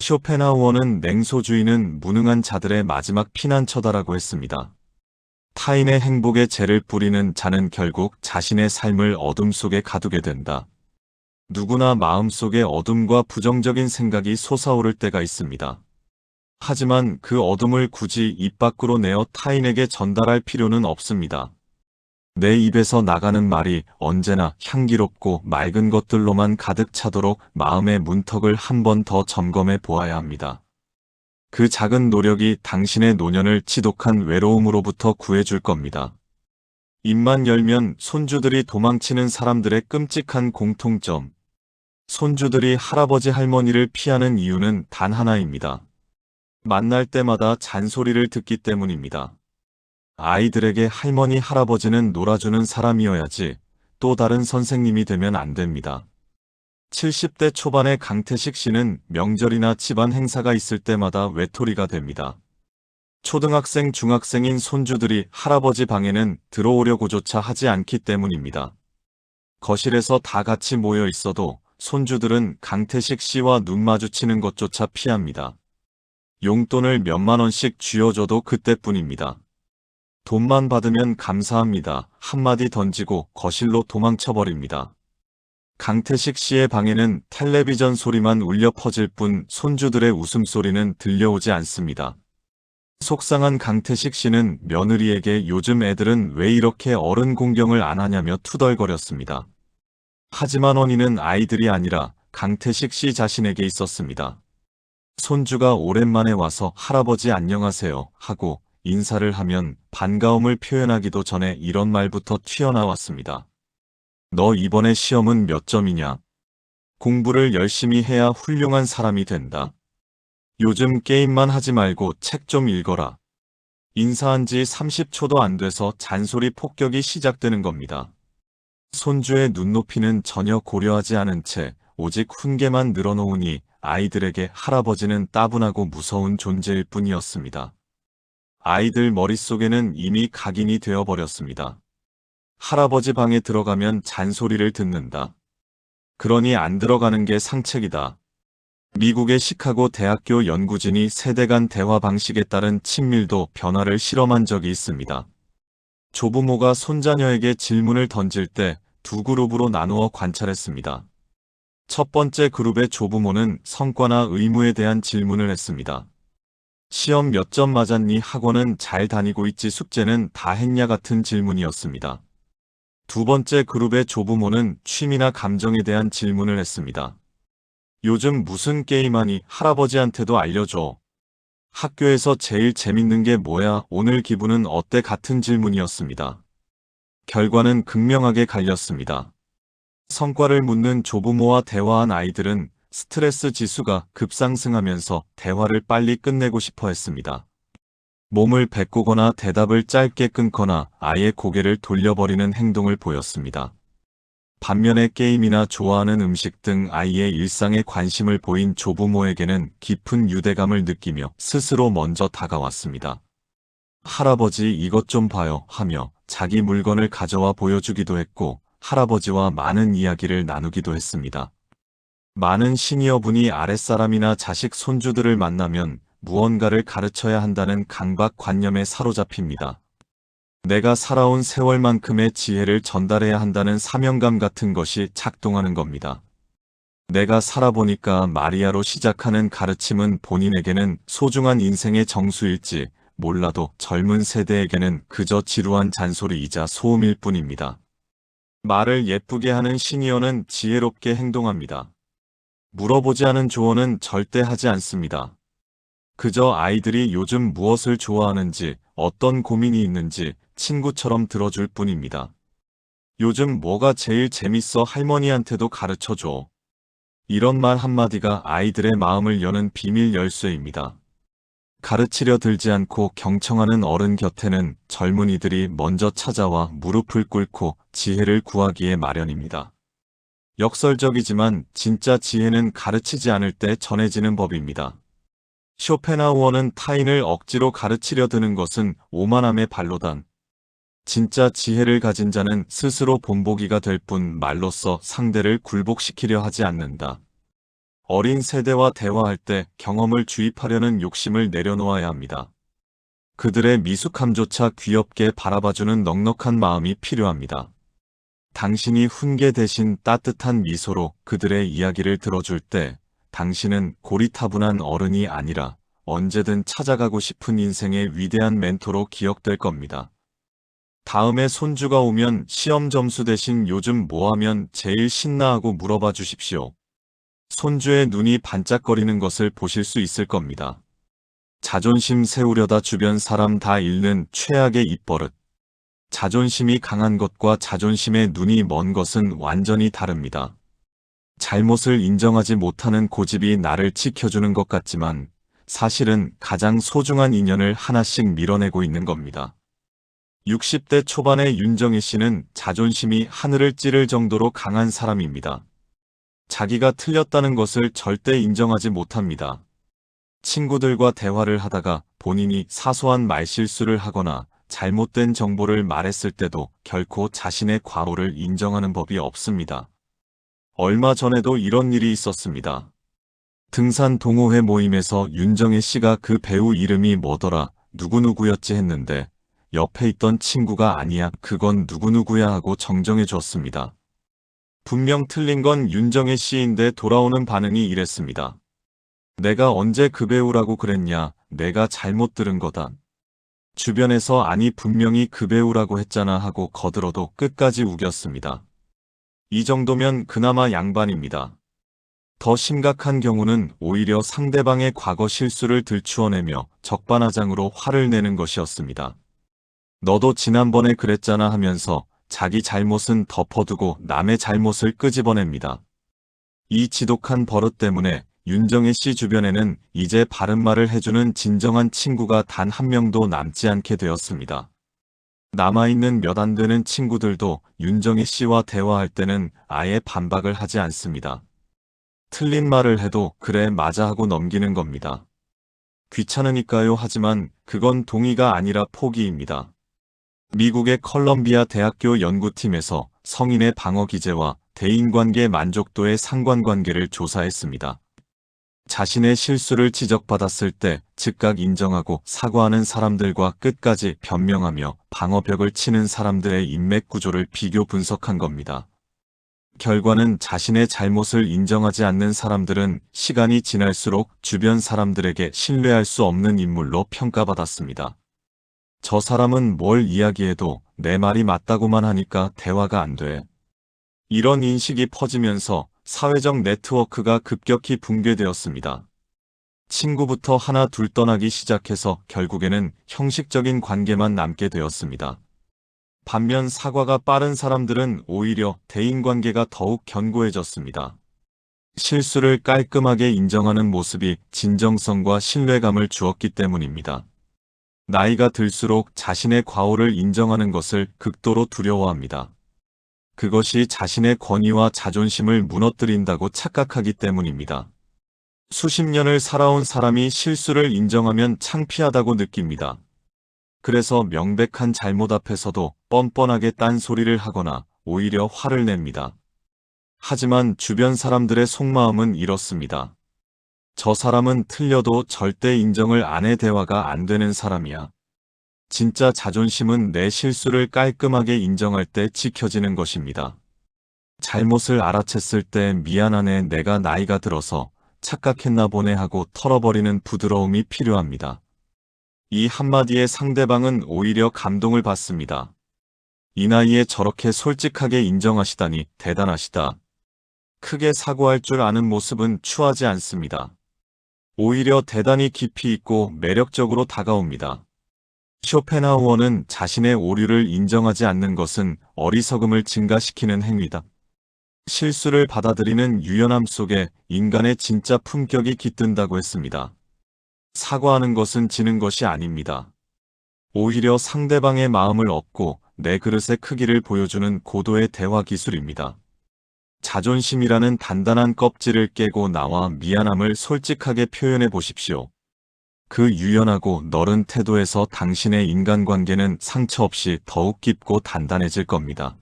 쇼펜하우어는 냉소주의는 무능한 자들의 마지막 피난처다라고 했습니다. 타인의 행복에 재를 뿌리는 자는 결국 자신의 삶을 어둠 속에 가두게 된다. 누구나 마음속에 어둠과 부정적인 생각이 솟아오를 때가 있습니다. 하지만 그 어둠을 굳이 입 밖으로 내어 타인에게 전달할 필요는 없습니다. 내 입에서 나가는 말이 언제나 향기롭고 맑은 것들로만 가득 차도록 마음의 문턱을 한 번 더 점검해 보아야 합니다. 그 작은 노력이 당신의 노년을 지독한 외로움으로부터 구해줄 겁니다. 입만 열면 손주들이 도망치는 사람들의 끔찍한 공통점. 손주들이 할아버지 할머니를 피하는 이유는 단 하나입니다. 만날 때마다 잔소리를 듣기 때문입니다. 아이들에게 할머니 할아버지는 놀아주는 사람이어야지 또 다른 선생님이 되면 안 됩니다. 70대 초반의 강태식 씨는 명절이나 집안 행사가 있을 때마다 외톨이가 됩니다. 초등학생, 중학생인 손주들이 할아버지 방에는 들어오려고조차 하지 않기 때문입니다. 거실에서 다 같이 모여 있어도 손주들은 강태식 씨와 눈 마주치는 것조차 피합니다. 용돈을 몇만 원씩 쥐어줘도 그때뿐입니다. 돈만 받으면 감사합니다. 한마디 던지고 거실로 도망쳐버립니다. 강태식 씨의 방에는 텔레비전 소리만 울려 퍼질 뿐 손주들의 웃음소리는 들려오지 않습니다. 속상한 강태식 씨는 며느리에게 요즘 애들은 왜 이렇게 어른 공경을 안 하냐며 투덜거렸습니다. 하지만 원인은 아이들이 아니라 강태식 씨 자신에게 있었습니다. 손주가 오랜만에 와서 할아버지 안녕하세요 하고 인사를 하면 반가움을 표현하기도 전에 이런 말부터 튀어나왔습니다. 너 이번에 시험은 몇 점이냐? 공부를 열심히 해야 훌륭한 사람이 된다. 요즘 게임만 하지 말고 책 좀 읽어라. 인사한 지 30초도 안 돼서 잔소리 폭격이 시작되는 겁니다. 손주의 눈높이는 전혀 고려하지 않은 채 오직 훈계만 늘어놓으니 아이들에게 할아버지는 따분하고 무서운 존재일 뿐이었습니다. 아이들 머릿속에는 이미 각인이 되어버렸습니다. 할아버지 방에 들어가면 잔소리를 듣는다. 그러니 안 들어가는 게 상책이다. 미국의 시카고 대학교 연구진이 세대 간 대화 방식에 따른 친밀도 변화를 실험한 적이 있습니다. 조부모가 손자녀에게 질문을 던질 때 두 그룹으로 나누어 관찰했습니다. 첫 번째 그룹의 조부모는 성과나 의무에 대한 질문을 했습니다. 시험 몇 점 맞았니? 학원은 잘 다니고 있지? 숙제는 다 했냐? 같은 질문이었습니다. 두 번째 그룹의 조부모는 취미나 감정에 대한 질문을 했습니다. 요즘 무슨 게임하니? 할아버지한테도 알려줘. 학교에서 제일 재밌는 게 뭐야? 오늘 기분은 어때? 같은 질문이었습니다. 결과는 극명하게 갈렸습니다. 성과를 묻는 조부모와 대화한 아이들은 스트레스 지수가 급상승하면서 대화를 빨리 끝내고 싶어 했습니다. 몸을 베꾸거나 대답을 짧게 끊거나 아예 고개를 돌려버리는 행동을 보였습니다. 반면에 게임이나 좋아하는 음식 등 아이의 일상에 관심을 보인 조부모에게는 깊은 유대감을 느끼며 스스로 먼저 다가왔습니다. 할아버지 이것 좀 봐요 하며 자기 물건을 가져와 보여주기도 했고 할아버지와 많은 이야기를 나누기도 했습니다. 많은 시니어분이 아랫사람이나 자식 손주들을 만나면 무언가를 가르쳐야 한다는 강박관념에 사로잡힙니다. 내가 살아온 세월만큼의 지혜를 전달해야 한다는 사명감 같은 것이 작동하는 겁니다. 내가 살아보니까 마리아로 시작하는 가르침은 본인에게는 소중한 인생의 정수일지 몰라도 젊은 세대에게는 그저 지루한 잔소리이자 소음일 뿐입니다. 말을 예쁘게 하는 시니어는 지혜롭게 행동합니다. 물어보지 않은 조언은 절대 하지 않습니다. 그저 아이들이 요즘 무엇을 좋아하는지, 어떤 고민이 있는지 친구처럼 들어줄 뿐입니다. 요즘 뭐가 제일 재밌어? 할머니한테도 가르쳐줘. 이런 말 한마디가 아이들의 마음을 여는 비밀 열쇠입니다. 가르치려 들지 않고 경청하는 어른 곁에는 젊은이들이 먼저 찾아와 무릎을 꿇고 지혜를 구하기에 마련입니다. 역설적이지만 진짜 지혜는 가르치지 않을 때 전해지는 법입니다. 쇼펜하우어는 타인을 억지로 가르치려 드는 것은 오만함의 발로단. 진짜 지혜를 가진 자는 스스로 본보기가 될 뿐 말로써 상대를 굴복시키려 하지 않는다. 어린 세대와 대화할 때 경험을 주입하려는 욕심을 내려놓아야 합니다. 그들의 미숙함조차 귀엽게 바라봐주는 넉넉한 마음이 필요합니다. 당신이 훈계 대신 따뜻한 미소로 그들의 이야기를 들어줄 때 당신은 고리타분한 어른이 아니라 언제든 찾아가고 싶은 인생의 위대한 멘토로 기억될 겁니다. 다음에 손주가 오면 시험 점수 대신 요즘 뭐 하면 제일 신나하고 물어봐 주십시오. 손주의 눈이 반짝거리는 것을 보실 수 있을 겁니다. 자존심 세우려다 주변 사람 다 잃는 최악의 입버릇. 자존심이 강한 것과 자존심의 눈이 먼 것은 완전히 다릅니다. 잘못을 인정하지 못하는 고집이 나를 지켜주는 것 같지만 사실은 가장 소중한 인연을 하나씩 밀어내고 있는 겁니다. 60대 초반의 윤정희 씨는 자존심이 하늘을 찌를 정도로 강한 사람입니다. 자기가 틀렸다는 것을 절대 인정하지 못합니다. 친구들과 대화를 하다가 본인이 사소한 말실수를 하거나 잘못된 정보를 말했을 때도 결코 자신의 과오를 인정하는 법이 없습니다. 얼마 전에도 이런 일이 있었습니다. 등산 동호회 모임에서 윤정희 씨가 그 배우 이름이 뭐더라, 누구누구였지 했는데 옆에 있던 친구가 아니야, 그건 누구누구야 하고 정정해 줬습니다. 분명 틀린 건 윤정희 씨인데 돌아오는 반응이 이랬습니다. 내가 언제 그 배우라고 그랬냐, 내가 잘못 들은 거다. 주변에서 아니 분명히 그 배우라고 했잖아 하고 거들어도 끝까지 우겼습니다. 이 정도면 그나마 양반입니다. 더 심각한 경우는 오히려 상대방의 과거 실수를 들추어내며 적반하장으로 화를 내는 것이었습니다. 너도 지난번에 그랬잖아 하면서 자기 잘못은 덮어두고 남의 잘못을 끄집어냅니다. 이 지독한 버릇 때문에 윤정희 씨 주변에는 이제 바른말을 해주는 진정한 친구가 단 한 명도 남지 않게 되었습니다. 남아있는 몇 안 되는 친구들도 윤정희 씨와 대화할 때는 아예 반박을 하지 않습니다. 틀린 말을 해도 그래 맞아 하고 넘기는 겁니다. 귀찮으니까요 하지만 그건 동의가 아니라 포기입니다. 미국의 컬럼비아 대학교 연구팀에서 성인의 방어 기제와 대인관계 만족도의 상관관계를 조사했습니다. 자신의 실수를 지적받았을 때 즉각 인정하고 사과하는 사람들과 끝까지 변명하며 방어벽을 치는 사람들의 인맥 구조를 비교 분석한 겁니다. 결과는 자신의 잘못을 인정하지 않는 사람들은 시간이 지날수록 주변 사람들에게 신뢰할 수 없는 인물로 평가받았습니다. 저 사람은 뭘 이야기해도 내 말이 맞다고만 하니까 대화가 안 돼. 이런 인식이 퍼지면서 사회적 네트워크가 급격히 붕괴되었습니다. 친구부터 하나 둘 떠나기 시작해서 결국에는 형식적인 관계만 남게 되었습니다. 반면 사과가 빠른 사람들은 오히려 대인관계가 더욱 견고해졌습니다. 실수를 깔끔하게 인정하는 모습이 진정성과 신뢰감을 주었기 때문입니다. 나이가 들수록 자신의 과오를 인정하는 것을 극도로 두려워합니다. 그것이 자신의 권위와 자존심을 무너뜨린다고 착각하기 때문입니다. 수십 년을 살아온 사람이 실수를 인정하면 창피하다고 느낍니다. 그래서 명백한 잘못 앞에서도 뻔뻔하게 딴소리를 하거나 오히려 화를 냅니다. 하지만 주변 사람들의 속마음은 이렇습니다. 저 사람은 틀려도 절대 인정을 안 해. 대화가 안 되는 사람이야. 진짜 자존심은 내 실수를 깔끔하게 인정할 때 지켜지는 것입니다. 잘못을 알아챘을 때 미안하네, 내가 나이가 들어서 착각했나 보네 하고 털어버리는 부드러움이 필요합니다. 이 한마디에 상대방은 오히려 감동을 받습니다. 이 나이에 저렇게 솔직하게 인정하시다니 대단하시다. 크게 사과할 줄 아는 모습은 추하지 않습니다. 오히려 대단히 깊이 있고 매력적으로 다가옵니다. 쇼펜하우어는 자신의 오류를 인정하지 않는 것은 어리석음을 증가시키는 행위다. 실수를 받아들이는 유연함 속에 인간의 진짜 품격이 깃든다고 했습니다. 사과하는 것은 지는 것이 아닙니다. 오히려 상대방의 마음을 얻고 내 그릇의 크기를 보여주는 고도의 대화 기술입니다. 자존심이라는 단단한 껍질을 깨고 나와 미안함을 솔직하게 표현해 보십시오. 그 유연하고 너른 태도에서 당신의 인간관계는 상처 없이 더욱 깊고 단단해질 겁니다.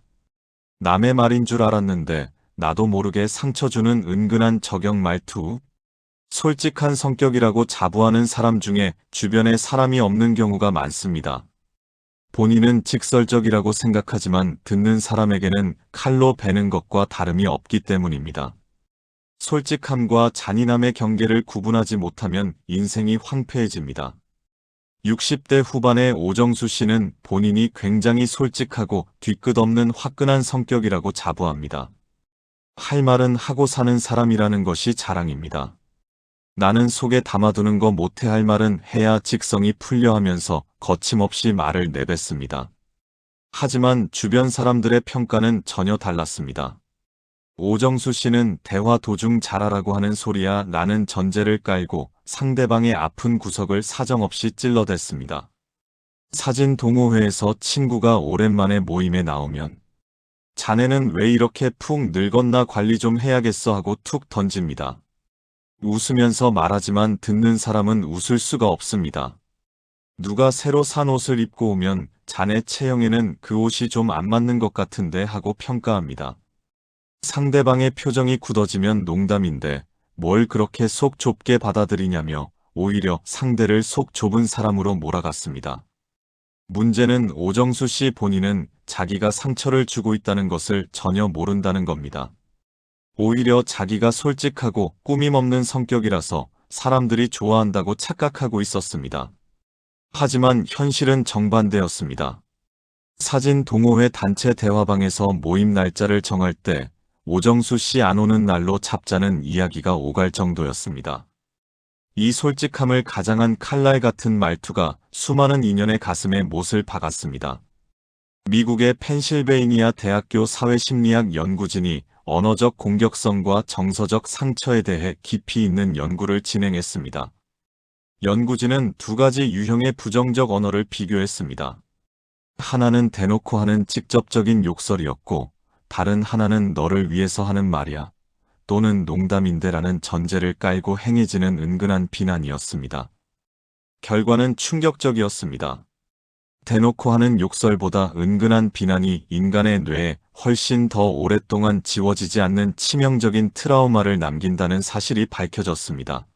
남의 말인 줄 알았는데 나도 모르게 상처 주는 은근한 저격 말투. 솔직한 성격이라고 자부하는 사람 중에 주변에 사람이 없는 경우가 많습니다. 본인은 직설적이라고 생각하지만 듣는 사람에게는 칼로 베는 것과 다름이 없기 때문입니다. 솔직함과 잔인함의 경계를 구분하지 못하면 인생이 황폐해집니다. 60대 후반의 오정수 씨는 본인이 굉장히 솔직하고 뒤끝 없는 화끈한 성격이라고 자부합니다. 할 말은 하고 사는 사람이라는 것이 자랑입니다. 나는 속에 담아두는 거 못해, 할 말은 해야 직성이 풀려 하면서 거침없이 말을 내뱉습니다. 하지만 주변 사람들의 평가는 전혀 달랐습니다. 오정수 씨는 대화 도중 잘하라고 하는 소리야 라는 전제를 깔고 상대방의 아픈 구석을 사정없이 찔러댔습니다. 사진 동호회에서 친구가 오랜만에 모임에 나오면 자네는 왜 이렇게 푹 늙었나, 관리 좀 해야겠어 하고 툭 던집니다. 웃으면서 말하지만 듣는 사람은 웃을 수가 없습니다. 누가 새로 산 옷을 입고 오면 자네 체형에는 그 옷이 좀 안 맞는 것 같은데 하고 평가합니다. 상대방의 표정이 굳어지면 농담인데 뭘 그렇게 속 좁게 받아들이냐며 오히려 상대를 속 좁은 사람으로 몰아갔습니다. 문제는 오정수 씨 본인은 자기가 상처를 주고 있다는 것을 전혀 모른다는 겁니다. 오히려 자기가 솔직하고 꾸밈 없는 성격이라서 사람들이 좋아한다고 착각하고 있었습니다. 하지만 현실은 정반대였습니다. 사진 동호회 단체 대화방에서 모임 날짜를 정할 때 오정수 씨 안 오는 날로 잡자는 이야기가 오갈 정도였습니다. 이 솔직함을 가장한 칼날 같은 말투가 수많은 인연의 가슴에 못을 박았습니다. 미국의 펜실베이니아 대학교 사회심리학 연구진이 언어적 공격성과 정서적 상처에 대해 깊이 있는 연구를 진행했습니다. 연구진은 두 가지 유형의 부정적 언어를 비교했습니다. 하나는 대놓고 하는 직접적인 욕설이었고, 다른 하나는 너를 위해서 하는 말이야 또는 농담인데라는 전제를 깔고 행해지는 은근한 비난이었습니다. 결과는 충격적이었습니다. 대놓고 하는 욕설보다 은근한 비난이 인간의 뇌에 훨씬 더 오랫동안 지워지지 않는 치명적인 트라우마를 남긴다는 사실이 밝혀졌습니다.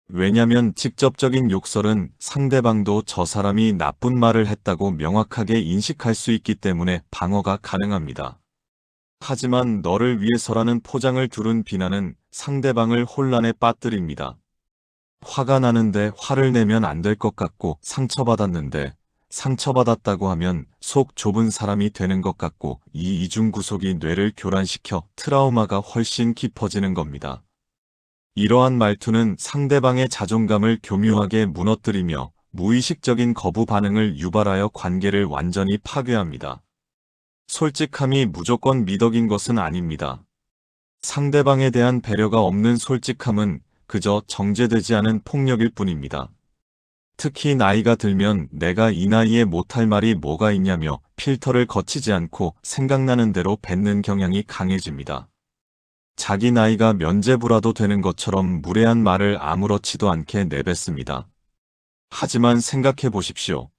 왜냐면 직접적인 욕설은 상대방도 저 사람이 나쁜 말을 했다고 명확하게 인식할 수 있기 때문에 방어가 가능합니다. 하지만 너를 위해서라는 포장을 두른 비난은 상대방을 혼란에 빠뜨립니다. 화가 나는데 화를 내면 안 될 것 같고, 상처받았는데 상처받았다고 하면 속 좁은 사람이 되는 것 같고, 이 이중구속이 뇌를 교란시켜 트라우마가 훨씬 깊어지는 겁니다. 이러한 말투는 상대방의 자존감을 교묘하게 무너뜨리며 무의식적인 거부 반응을 유발하여 관계를 완전히 파괴합니다. 솔직함이 무조건 미덕인 것은 아닙니다. 상대방에 대한 배려가 없는 솔직함은 그저 정제되지 않은 폭력일 뿐입니다. 특히 나이가 들면 내가 이 나이에 못할 말이 뭐가 있냐며 필터를 거치지 않고 생각나는 대로 뱉는 경향이 강해집니다. 자기 나이가 면죄부라도 되는 것처럼 무례한 말을 아무렇지도 않게 내뱉습니다. 하지만 생각해 보십시오.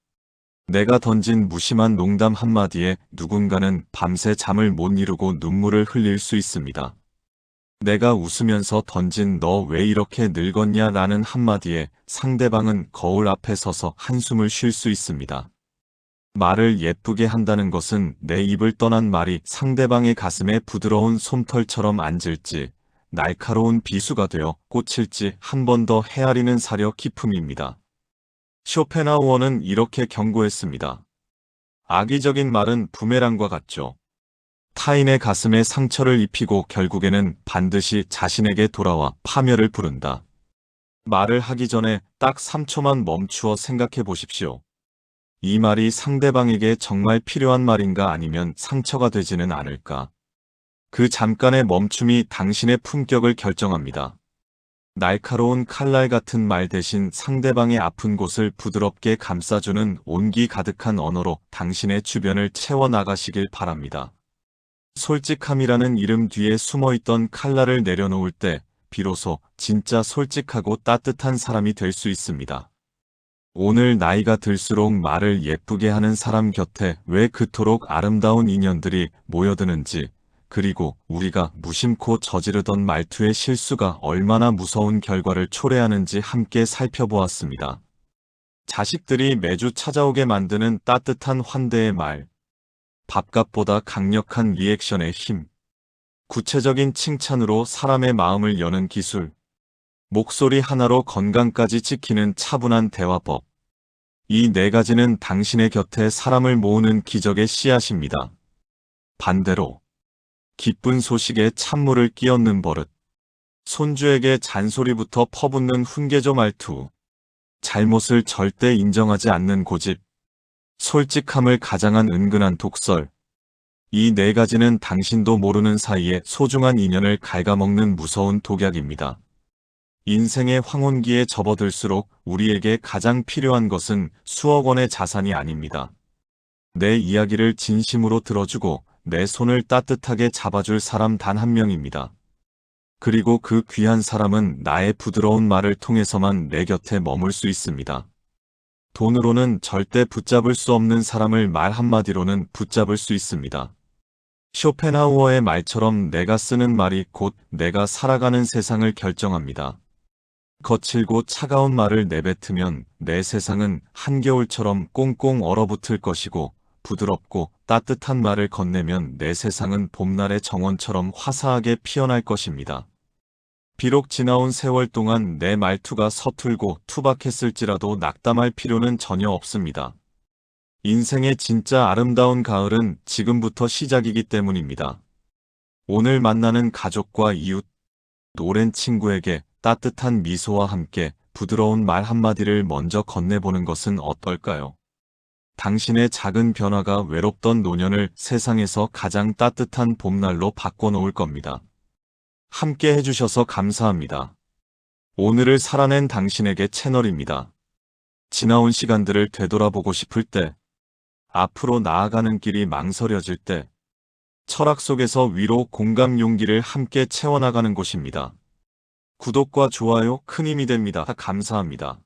내가 던진 무심한 농담 한마디에 누군가는 밤새 잠을 못 이루고 눈물을 흘릴 수 있습니다. 내가 웃으면서 던진 너 왜 이렇게 늙었냐 라는 한마디에 상대방은 거울 앞에 서서 한숨을 쉴 수 있습니다. 말을 예쁘게 한다는 것은 내 입을 떠난 말이 상대방의 가슴에 부드러운 솜털처럼 앉을지, 날카로운 비수가 되어 꽂힐지 한 번 더 헤아리는 사려 깊음입니다. 쇼펜하우어는 이렇게 경고했습니다. 악의적인 말은 부메랑과 같죠. 타인의 가슴에 상처를 입히고 결국에는 반드시 자신에게 돌아와 파멸을 부른다. 말을 하기 전에 딱 3초만 멈추어 생각해 보십시오. 이 말이 상대방에게 정말 필요한 말인가 아니면 상처가 되지는 않을까. 그 잠깐의 멈춤이 당신의 품격을 결정합니다. 날카로운 칼날 같은 말 대신 상대방의 아픈 곳을 부드럽게 감싸주는 온기 가득한 언어로 당신의 주변을 채워나가시길 바랍니다. 솔직함이라는 이름 뒤에 숨어있던 칼날을 내려놓을 때 비로소 진짜 솔직하고 따뜻한 사람이 될 수 있습니다. 오늘 나이가 들수록 말을 예쁘게 하는 사람 곁에 왜 그토록 아름다운 인연들이 모여드는지, 그리고 우리가 무심코 저지르던 말투의 실수가 얼마나 무서운 결과를 초래하는지 함께 살펴보았습니다. 자식들이 매주 찾아오게 만드는 따뜻한 환대의 말, 밥값보다 강력한 리액션의 힘, 구체적인 칭찬으로 사람의 마음을 여는 기술, 목소리 하나로 건강까지 지키는 차분한 대화법. 이 네 가지는 당신의 곁에 사람을 모으는 기적의 씨앗입니다. 반대로 기쁜 소식에 찬물을 끼얹는 버릇, 손주에게 잔소리부터 퍼붓는 훈계조 말투, 잘못을 절대 인정하지 않는 고집, 솔직함을 가장한 은근한 독설. 이 네 가지는 당신도 모르는 사이에 소중한 인연을 갉아먹는 무서운 독약입니다. 인생의 황혼기에 접어들수록 우리에게 가장 필요한 것은 수억 원의 자산이 아닙니다. 내 이야기를 진심으로 들어주고 내 손을 따뜻하게 잡아줄 사람 단 한 명입니다. 그리고 그 귀한 사람은 나의 부드러운 말을 통해서만 내 곁에 머물 수 있습니다. 돈으로는 절대 붙잡을 수 없는 사람을 말 한마디로는 붙잡을 수 있습니다. 쇼펜하우어의 말처럼 내가 쓰는 말이 곧 내가 살아가는 세상을 결정합니다. 거칠고 차가운 말을 내뱉으면 내 세상은 한겨울처럼 꽁꽁 얼어붙을 것이고, 부드럽고 따뜻한 말을 건네면 내 세상은 봄날의 정원처럼 화사하게 피어날 것입니다. 비록 지나온 세월 동안 내 말투가 서툴고 투박했을지라도 낙담할 필요는 전혀 없습니다. 인생의 진짜 아름다운 가을은 지금부터 시작이기 때문입니다. 오늘 만나는 가족과 이웃, 오랜 친구에게 따뜻한 미소와 함께 부드러운 말 한마디를 먼저 건네보는 것은 어떨까요? 당신의 작은 변화가 외롭던 노년을 세상에서 가장 따뜻한 봄날로 바꿔놓을 겁니다. 함께 해주셔서 감사합니다. 오늘을 살아낸 당신에게 채널입니다. 지나온 시간들을 되돌아보고 싶을 때, 앞으로 나아가는 길이 망설여질 때, 철학 속에서 위로 공감 용기를 함께 채워나가는 곳입니다. 구독과 좋아요 큰 힘이 됩니다. 감사합니다.